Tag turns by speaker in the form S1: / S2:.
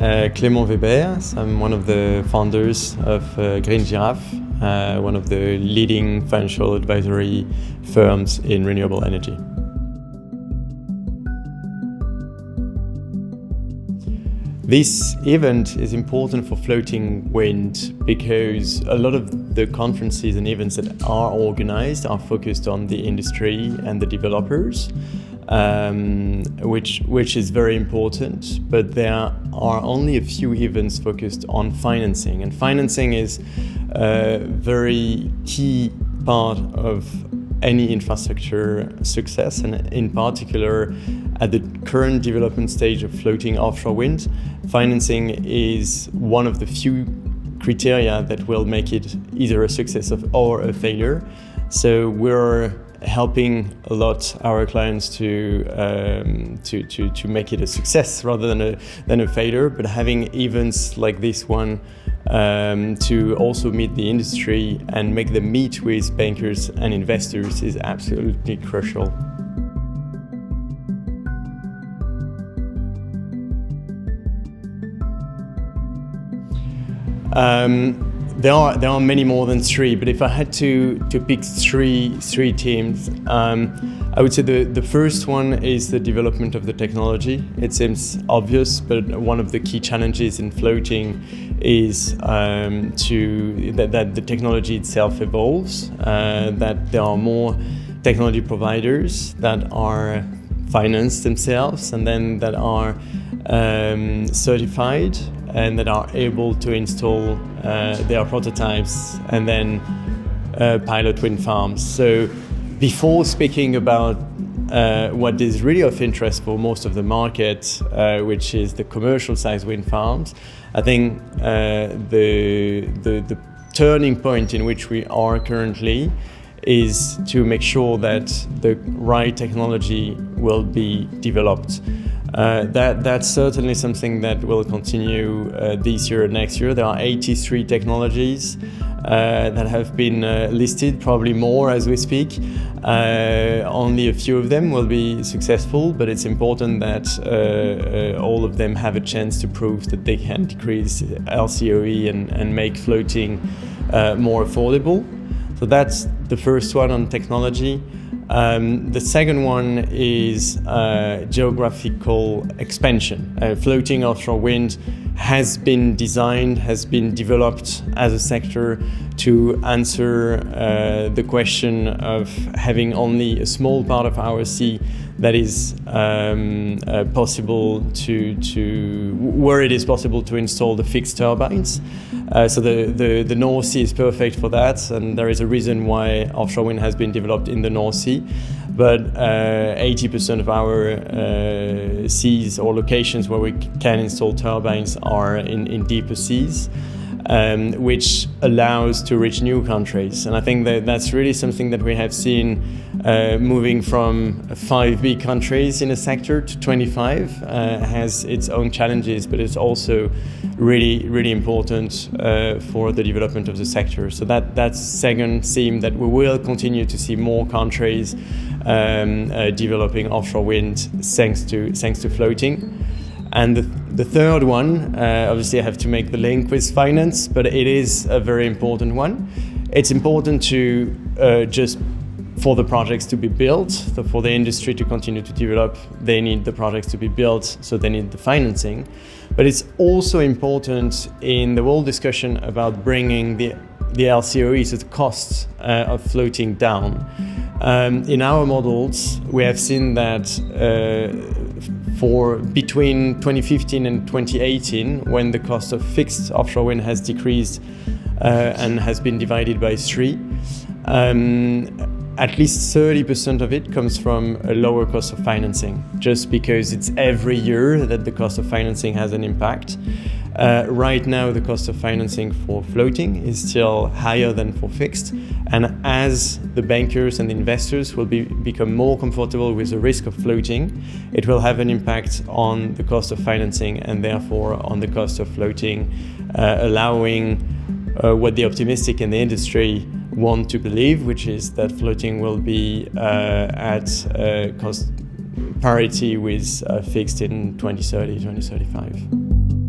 S1: Clement. I'm one of the founders of Green Giraffe, one of the leading financial advisory firms in renewable energy. This event is important for floating wind because a lot of the conferences and events that are organized are focused on the industry and the developers, which is very important, but there are only a few events focused on financing. And financing is a very key part of any infrastructure success, and in particular at the current development stage of floating offshore wind, financing is one of the few criteria that will make it either a success or a failure. So we're helping a lot our clients to make it a success rather than a failure, but having events like this one to also meet the industry and make them meet with bankers and investors is absolutely crucial. There are many more than three, but if I had to pick three teams, I would say the first one is the development of the technology. It seems obvious, but one of the key challenges in floating is that the technology itself evolves, that there are more technology providers that are financed themselves and then that are certified and that are able to install their prototypes and then pilot wind farms. So before speaking about what is really of interest for most of the market, which is the commercial size wind farms, I think the turning point in which we are currently is to make sure that the right technology will be developed. That's certainly something that will continue this year and next year. There are 83 technologies that have been listed, probably more as we speak. Only a few of them will be successful, but it's important that all of them have a chance to prove that they can decrease LCOE and make floating more affordable. So that's the first one on technology. The second one is geographical expansion. Floating offshore wind has been designed, has been developed as a sector to answer the question of having only a small part of our sea that is possible where it is possible to install the fixed turbines. So the North Sea is perfect for that, and there is a reason why offshore wind has been developed in the North Sea. But 80% of our seas or locations where we can install turbines are in deeper seas, which allows to reach new countries. And I think that's really something that we have seen moving from 5 big countries in a sector to 25 has its own challenges, but it's also really, really important for the development of the sector. So that's the second theme, that we will continue to see more countries developing offshore wind thanks to floating. And the third one, obviously I have to make the link with finance, but it is a very important one. It's important to just for the projects to be built, so for the industry to continue to develop, they need the projects to be built, so they need the financing. But it's also important in the whole discussion about bringing the LCOE, so the costs of floating down. In our models, we have seen that for between 2015 and 2018, when the cost of fixed offshore wind has decreased and has been divided by 3, at least 30% of it comes from a lower cost of financing, just because it's every year that the cost of financing has an impact. Right now, the cost of financing for floating is still higher than for fixed, and as the bankers and the investors will become more comfortable with the risk of floating, it will have an impact on the cost of financing and therefore on the cost of floating, allowing what the optimistic in the industry want to believe, which is that floating will be at cost parity with fixed in 2030, 2035.